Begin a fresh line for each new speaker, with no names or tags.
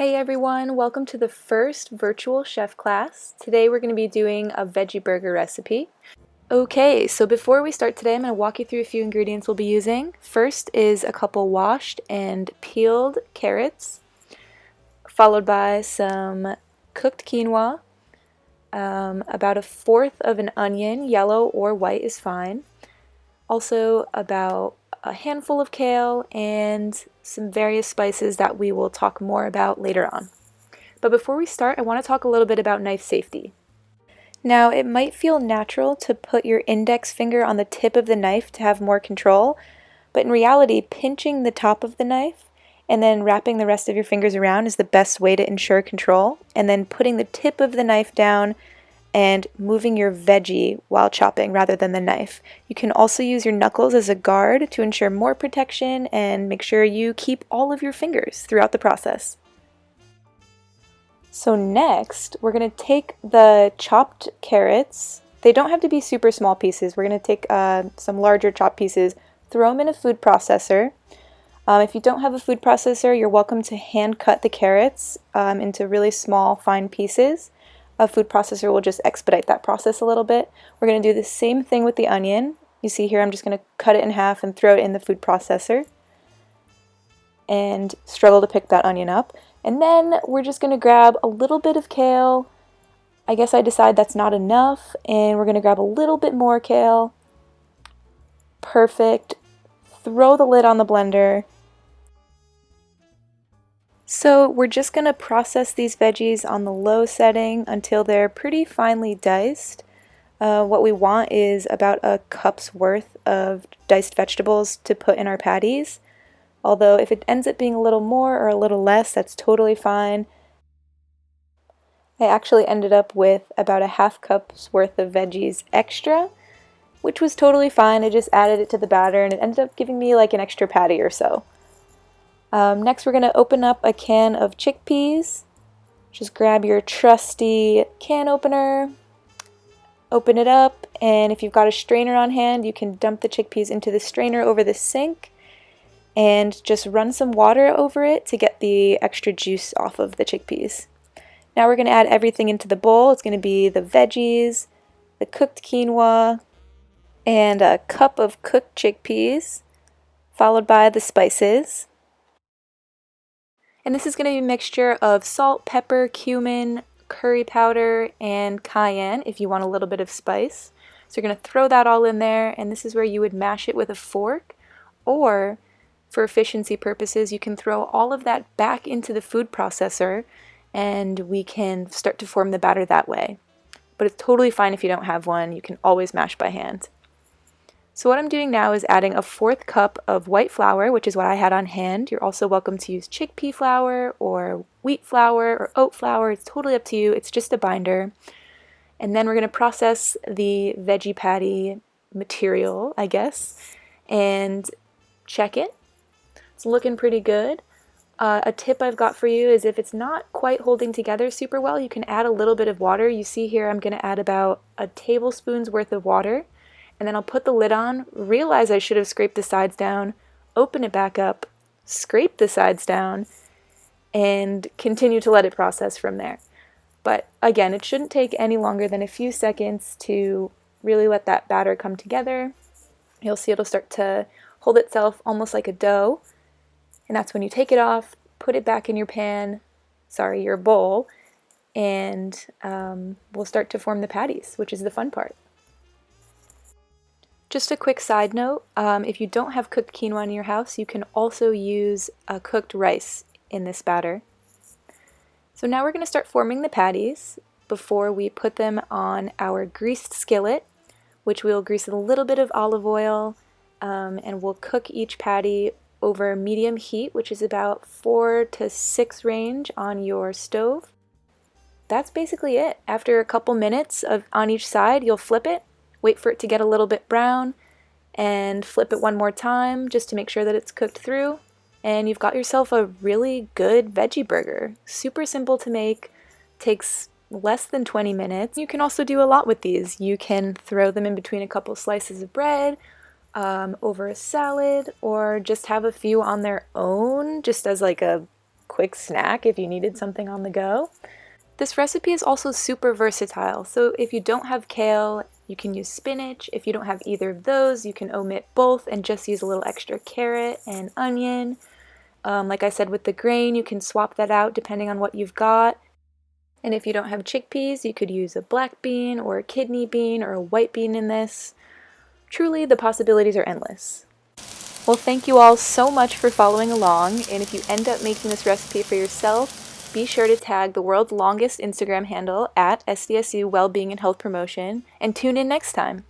Hey everyone, welcome to the first virtual chef class. Today we're going to be doing a veggie burger recipe. Okay, so before we start today, I'm going to walk you through a few ingredients we'll be using. First is a couple washed and peeled carrots, followed by some cooked quinoa, about a fourth of an onion, yellow or white is fine. Also about a handful of kale and some various spices that we will talk more about later on. But before we start, I want to talk a little bit about knife safety. Now, it might feel natural to put your index finger on the tip of the knife to have more control, but in reality, pinching the top of the knife and then wrapping the rest of your fingers around is the best way to ensure control, and then putting the tip of the knife down and moving your veggie while chopping rather than the knife. You can also use your knuckles as a guard to ensure more protection and make sure you keep all of your fingers throughout the process. So next, we're going to take the chopped carrots. They don't have to be super small pieces. We're going to take some larger chopped pieces, throw them in a food processor. If you don't have a food processor, you're welcome to hand cut the carrots into really small, fine pieces. A food processor will just expedite that process a little bit. We're going to do the same thing with the onion. You see here I'm just going to cut it in half and throw it in the food processor and struggle to pick that onion up. And then we're just going to grab a little bit of kale. I guess I decide that's not enough, and we're going to grab a little bit more kale. Perfect. Throw the lid on the blender. So we're just going to process these veggies on the low setting until they're pretty finely diced. What we want is about a cup's worth of diced vegetables to put in our patties. Although if it ends up being a little more or a little less, that's totally fine. I actually ended up with about a half cup's worth of veggies extra, which was totally fine. I just added it to the batter and it ended up giving me like an extra patty or so. Next we're going to open up a can of chickpeas. Just grab your trusty can opener, open it up, and if you've got a strainer on hand, you can dump the chickpeas into the strainer over the sink and just run some water over it to get the extra juice off of the chickpeas. Now we're going to add everything into the bowl. It's going to be the veggies, the cooked quinoa, and a cup of cooked chickpeas, followed by the spices. And this is going to be a mixture of salt, pepper, cumin, curry powder, and cayenne if you want a little bit of spice. So you're going to throw that all in there, and this is where you would mash it with a fork, or for efficiency purposes, you can throw all of that back into the food processor and we can start to form the batter that way. But it's totally fine if you don't have one. You can always mash by hand. So what I'm doing now is adding a fourth cup of white flour, which is what I had on hand. You're also welcome to use chickpea flour or wheat flour or oat flour. It's totally up to you. It's just a binder. And then we're going to process the veggie patty material, I guess, and check it. It's looking pretty good. A tip I've got for you is if it's not quite holding together super well, you can add a little bit of water. You see here I'm going to add about a tablespoon's worth of water, and then I'll put the lid on, realize I should have scraped the sides down, open it back up, scrape the sides down, and continue to let it process from there. But again, it shouldn't take any longer than a few seconds to really let that batter come together. You'll see it'll start to hold itself almost like a dough. And that's when you take it off, put it back in your your bowl, and we'll start to form the patties, which is the fun part. Just a quick side note, if you don't have cooked quinoa in your house, you can also use cooked rice in this batter. So now we're going to start forming the patties before we put them on our greased skillet, which we'll grease with a little bit of olive oil, and we'll cook each patty over medium heat, which is about 4 to 6 range on your stove. That's basically it. After a couple minutes on each side, you'll flip it, wait for it to get a little bit brown, and flip it one more time just to make sure that it's cooked through, and you've got yourself a really good veggie burger. Super simple to make, takes less than 20 minutes. You can also do a lot with these. You can throw them in between a couple slices of bread, over a salad, or just have a few on their own just as like a quick snack if you needed something on the go. This recipe is also super versatile, so if you don't have kale, you can use spinach. If you don't have either of those, you can omit both and just use a little extra carrot and onion. Like I said with the grain, you can swap that out depending on what you've got. And if you don't have chickpeas, you could use a black bean or a kidney bean or a white bean in this. Truly, the possibilities are endless. Well, thank you all so much for following along, and if you end up making this recipe for yourself, be sure to tag the world's longest Instagram handle at SDSU Wellbeing and Health Promotion, and tune in next time.